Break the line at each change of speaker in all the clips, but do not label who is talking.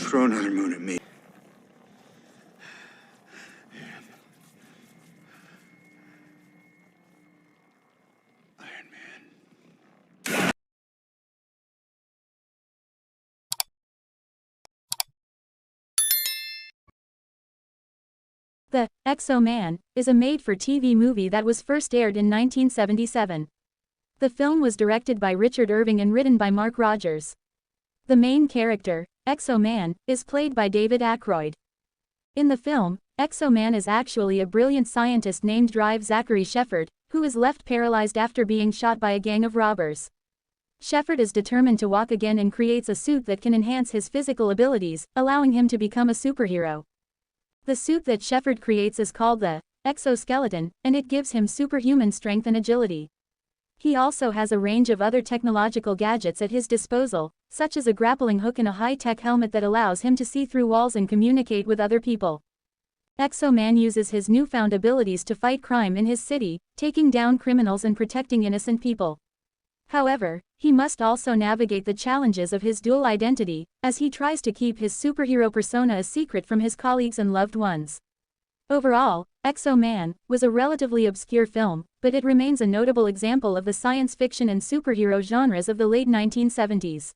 throw another moon at me. Iron Man.
The X-O-Man is a made-for-TV movie that was first aired in 1977. The film was directed by Richard Irving and written by Mark Rogers. The main character, X-O-Man, is played by David Aykroyd. In the film, X-O-Man is actually a brilliant scientist named Drive Zachary Shepard, who is left paralyzed after being shot by a gang of robbers. Shepard is determined to walk again and creates a suit that can enhance his physical abilities, allowing him to become a superhero. The suit that Shepard creates is called the exoskeleton, and it gives him superhuman strength and agility. He also has a range of other technological gadgets at his disposal, such as a grappling hook and a high-tech helmet that allows him to see through walls and communicate with other people. X-O-Man uses his newfound abilities to fight crime in his city, taking down criminals and protecting innocent people. However, he must also navigate the challenges of his dual identity, as he tries to keep his superhero persona a secret from his colleagues and loved ones. Overall, X-O-Man was a relatively obscure film, but it remains a notable example of the science fiction and superhero genres of the late 1970s.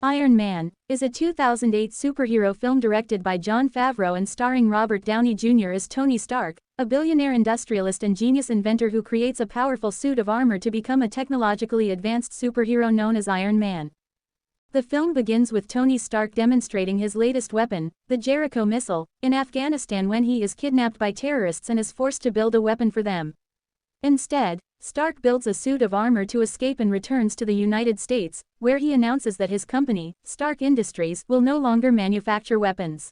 Iron Man is a 2008 superhero film directed by Jon Favreau and starring Robert Downey Jr. as Tony Stark, a billionaire industrialist and genius inventor who creates a powerful suit of armor to become a technologically advanced superhero known as Iron Man. The film begins with Tony Stark demonstrating his latest weapon, the Jericho missile, in Afghanistan when he is kidnapped by terrorists and is forced to build a weapon for them. Instead, Stark builds a suit of armor to escape and returns to the United States, where he announces that his company, Stark Industries, will no longer manufacture weapons.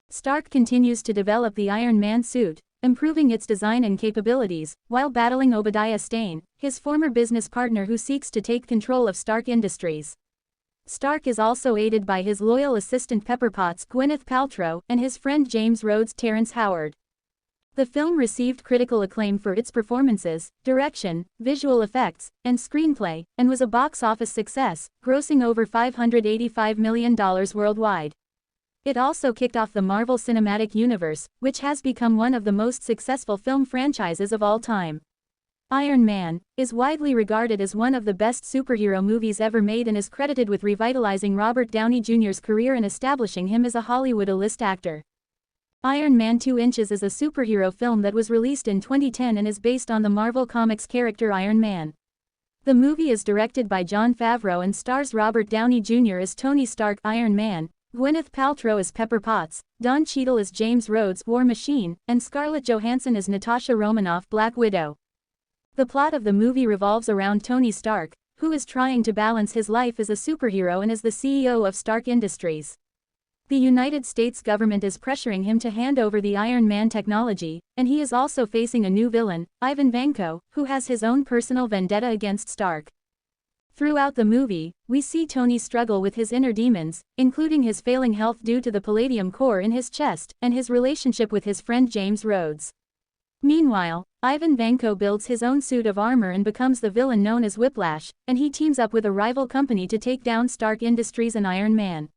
Stark continues to develop the Iron Man suit, improving its design and capabilities, while battling Obadiah Stane, his former business partner who seeks to take control of Stark Industries. Stark is also aided by his loyal assistant Pepper Potts, Gwyneth Paltrow, and his friend James Rhodes, Terrence Howard. The film received critical acclaim for its performances, direction, visual effects, and screenplay, and was a box office success, grossing over $585 million worldwide. It also kicked off the Marvel Cinematic Universe, which has become one of the most successful film franchises of all time. Iron Man is widely regarded as one of the best superhero movies ever made and is credited with revitalizing Robert Downey Jr.'s career and establishing him as a Hollywood A-list actor. Iron Man 2 Inches is a superhero film that was released in 2010 and is based on the Marvel Comics character Iron Man. The movie is directed by Jon Favreau and stars Robert Downey Jr. as Tony Stark, Iron Man, Gwyneth Paltrow as Pepper Potts, Don Cheadle as James Rhodes, War Machine, and Scarlett Johansson as Natasha Romanoff, Black Widow. The plot of the movie revolves around Tony Stark, who is trying to balance his life as a superhero and as the CEO of Stark Industries. The United States government is pressuring him to hand over the Iron Man technology, and he is also facing a new villain, Ivan Vanko, who has his own personal vendetta against Stark. Throughout the movie, we see Tony struggle with his inner demons, including his failing health due to the palladium core in his chest, and his relationship with his friend James Rhodes. Meanwhile, Ivan Vanko builds his own suit of armor and becomes the villain known as Whiplash, and he teams up with a rival company to take down Stark Industries and Iron Man.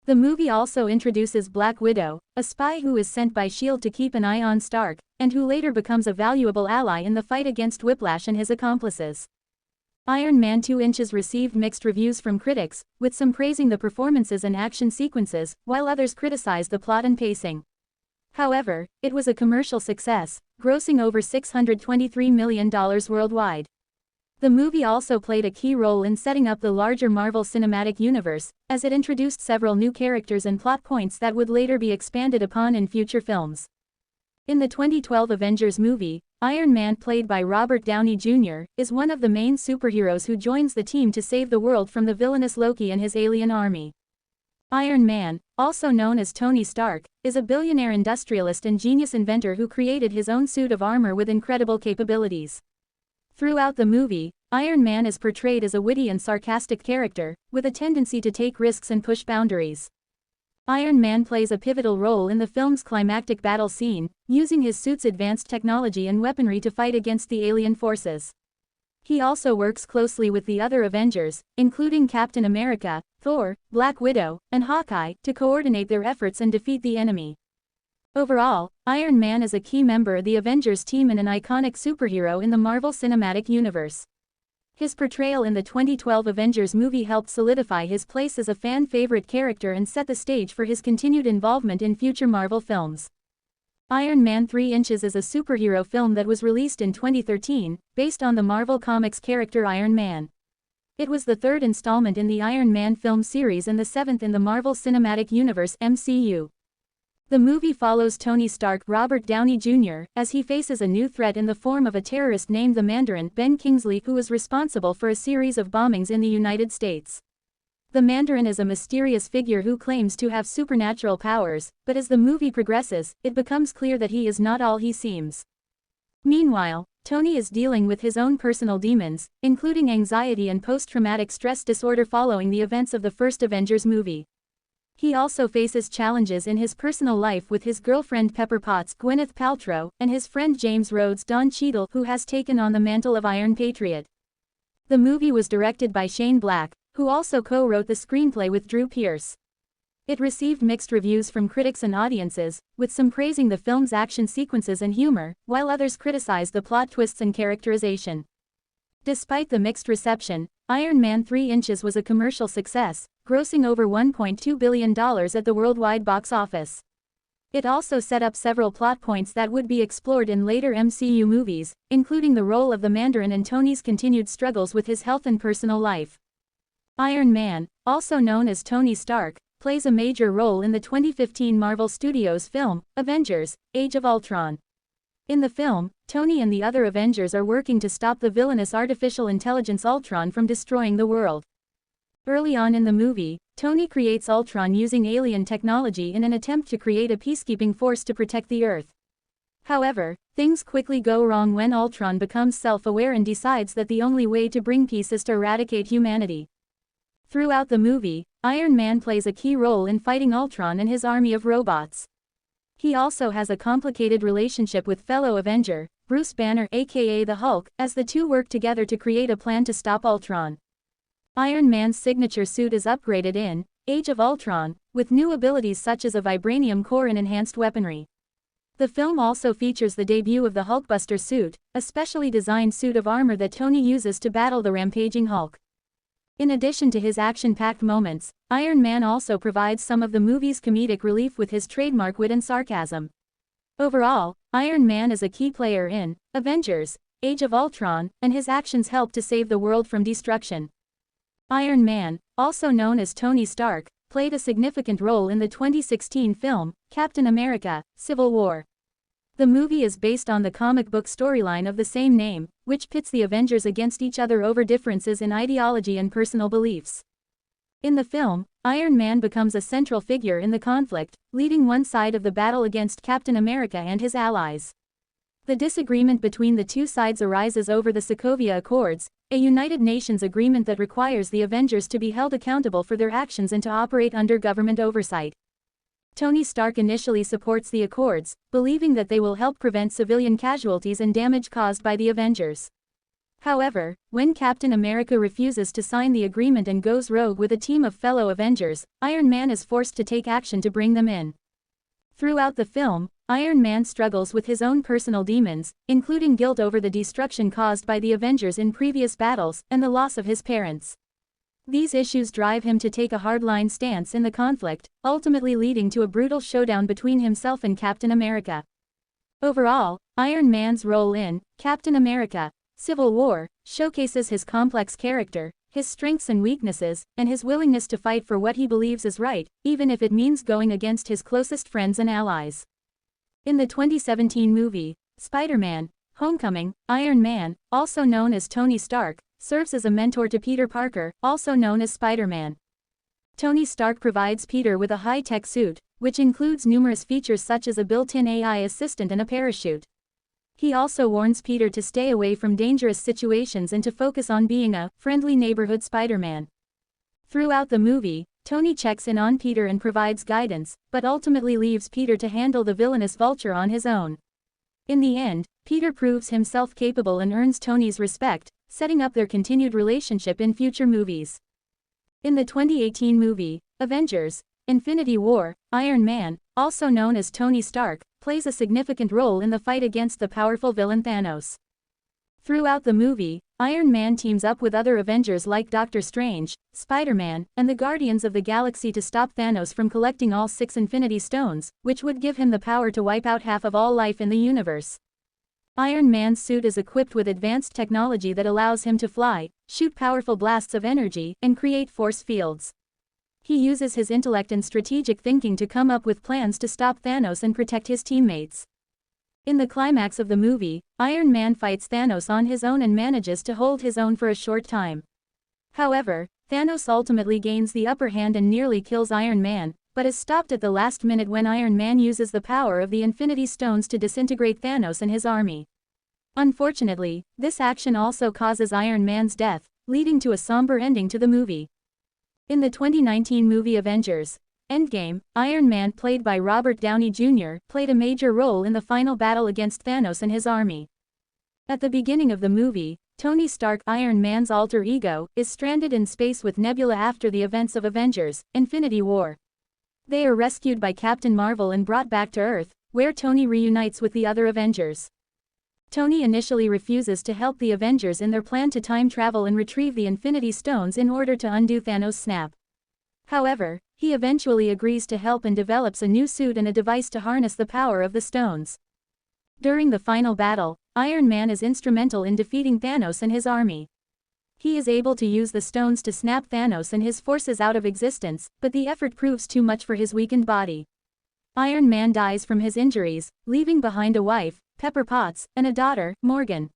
The movie also introduces Black Widow, a spy who is sent by S.H.I.E.L.D. to keep an eye on Stark, and who later becomes a valuable ally in the fight against Whiplash and his accomplices. Iron Man 2 Inches received mixed reviews from critics, with some praising the performances and action sequences, while others criticized the plot and pacing. However, it was a commercial success, grossing over $623 million worldwide. The movie also played a key role in setting up the larger Marvel Cinematic Universe, as it introduced several new characters and plot points that would later be expanded upon in future films. In the 2012 Avengers movie, Iron Man, played by Robert Downey Jr., is one of the main superheroes who joins the team to save the world from the villainous Loki and his alien army. Iron Man, also known as Tony Stark, is a billionaire industrialist and genius inventor who created his own suit of armor with incredible capabilities. Throughout the movie, Iron Man is portrayed as a witty and sarcastic character, with a tendency to take risks and push boundaries. Iron Man plays a pivotal role in the film's climactic battle scene, using his suit's advanced technology and weaponry to fight against the alien forces. He also works closely with the other Avengers, including Captain America, Thor, Black Widow, and Hawkeye, to coordinate their efforts and defeat the enemy. Overall, Iron Man is a key member of the Avengers team and an iconic superhero in the Marvel Cinematic Universe. His portrayal in the 2012 Avengers movie helped solidify his place as a fan-favorite character and set the stage for his continued involvement in future Marvel films. Iron Man 3 Inches is a superhero film that was released in 2013, based on the Marvel Comics character Iron Man. It was the third installment in the Iron Man film series and the seventh in the Marvel Cinematic Universe (MCU). The movie follows Tony Stark, Robert Downey Jr., as he faces a new threat in the form of a terrorist named the Mandarin, Ben Kingsley, who is responsible for a series of bombings in the United States. The Mandarin is a mysterious figure who claims to have supernatural powers, but as the movie progresses, it becomes clear that he is not all he seems. Meanwhile, Tony is dealing with his own personal demons, including anxiety and post-traumatic stress disorder following the events of the first Avengers movie. He also faces challenges in his personal life with his girlfriend Pepper Potts, Gwyneth Paltrow, and his friend James Rhodes, Don Cheadle, who has taken on the mantle of Iron Patriot. The movie was directed by Shane Black, who also co-wrote the screenplay with Drew Pearce. It received mixed reviews from critics and audiences, with some praising the film's action sequences and humor, while others criticized the plot twists and characterization. Despite the mixed reception, Iron Man 3 Inches was a commercial success, grossing over $1.2 billion at the worldwide box office. It also set up several plot points that would be explored in later MCU movies, including the role of the Mandarin and Tony's continued struggles with his health and personal life. Iron Man, also known as Tony Stark, plays a major role in the 2015 Marvel Studios film, Avengers: Age of Ultron. In the film, Tony and the other Avengers are working to stop the villainous artificial intelligence Ultron from destroying the world. Early on in the movie, Tony creates Ultron using alien technology in an attempt to create a peacekeeping force to protect the Earth. However, things quickly go wrong when Ultron becomes self-aware and decides that the only way to bring peace is to eradicate humanity. Throughout the movie, Iron Man plays a key role in fighting Ultron and his army of robots. He also has a complicated relationship with fellow Avenger, Bruce Banner aka the Hulk, as the two work together to create a plan to stop Ultron. Iron Man's signature suit is upgraded in Age of Ultron, with new abilities such as a vibranium core and enhanced weaponry. The film also features the debut of the Hulkbuster suit, a specially designed suit of armor that Tony uses to battle the rampaging Hulk. In addition to his action-packed moments, Iron Man also provides some of the movie's comedic relief with his trademark wit and sarcasm. Overall, Iron Man is a key player in Avengers: Age of Ultron, and his actions help to save the world from destruction. Iron Man, also known as Tony Stark, played a significant role in the 2016 film, Captain America: Civil War. The movie is based on the comic book storyline of the same name, which pits the Avengers against each other over differences in ideology and personal beliefs. In the film, Iron Man becomes a central figure in the conflict, leading one side of the battle against Captain America and his allies. The disagreement between the two sides arises over the Sokovia Accords, a United Nations agreement that requires the Avengers to be held accountable for their actions and to operate under government oversight. Tony Stark initially supports the Accords, believing that they will help prevent civilian casualties and damage caused by the Avengers. However, when Captain America refuses to sign the agreement and goes rogue with a team of fellow Avengers, Iron Man is forced to take action to bring them in. Throughout the film, Iron Man struggles with his own personal demons, including guilt over the destruction caused by the Avengers in previous battles, and the loss of his parents. These issues drive him to take a hardline stance in the conflict, ultimately leading to a brutal showdown between himself and Captain America. Overall, Iron Man's role in Captain America: Civil War showcases his complex character, his strengths and weaknesses, and his willingness to fight for what he believes is right, even if it means going against his closest friends and allies. In the 2017 movie, Spider-Man: Homecoming, Iron Man, also known as Tony Stark, serves as a mentor to Peter Parker, also known as Spider-Man. Tony Stark provides Peter with a high-tech suit, which includes numerous features such as a built-in AI assistant and a parachute. He also warns Peter to stay away from dangerous situations and to focus on being a friendly neighborhood Spider-Man. Throughout the movie, Tony checks in on Peter and provides guidance, but ultimately leaves Peter to handle the villainous Vulture on his own. In the end, Peter proves himself capable and earns Tony's respect, setting up their continued relationship in future movies. In the 2018 movie, Avengers: Infinity War, Iron Man, also known as Tony Stark, plays a significant role in the fight against the powerful villain Thanos. Throughout the movie, Iron Man teams up with other Avengers like Doctor Strange, Spider-Man, and the Guardians of the Galaxy to stop Thanos from collecting all 6 Infinity Stones, which would give him the power to wipe out half of all life in the universe. Iron Man's suit is equipped with advanced technology that allows him to fly, shoot powerful blasts of energy, and create force fields. He uses his intellect and strategic thinking to come up with plans to stop Thanos and protect his teammates. In the climax of the movie, Iron Man fights Thanos on his own and manages to hold his own for a short time. However, Thanos ultimately gains the upper hand and nearly kills Iron Man, but is stopped at the last minute when Iron Man uses the power of the Infinity Stones to disintegrate Thanos and his army. Unfortunately, this action also causes Iron Man's death, leading to a somber ending to the movie. In the 2019 movie Avengers: Endgame, Iron Man, played by Robert Downey Jr., played a major role in the final battle against Thanos and his army. At the beginning of the movie, Tony Stark, Iron Man's alter ego, is stranded in space with Nebula after the events of Avengers: Infinity War. They are rescued by Captain Marvel and brought back to Earth, where Tony reunites with the other Avengers. Tony initially refuses to help the Avengers in their plan to time travel and retrieve the Infinity Stones in order to undo Thanos' snap. However, he eventually agrees to help and develops a new suit and a device to harness the power of the stones. During the final battle, Iron Man is instrumental in defeating Thanos and his army. He is able to use the stones to snap Thanos and his forces out of existence, but the effort proves too much for his weakened body. Iron Man dies from his injuries, leaving behind a wife, Pepper Potts, and a daughter, Morgan.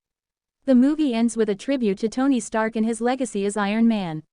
The movie ends with a tribute to Tony Stark and his legacy as Iron Man.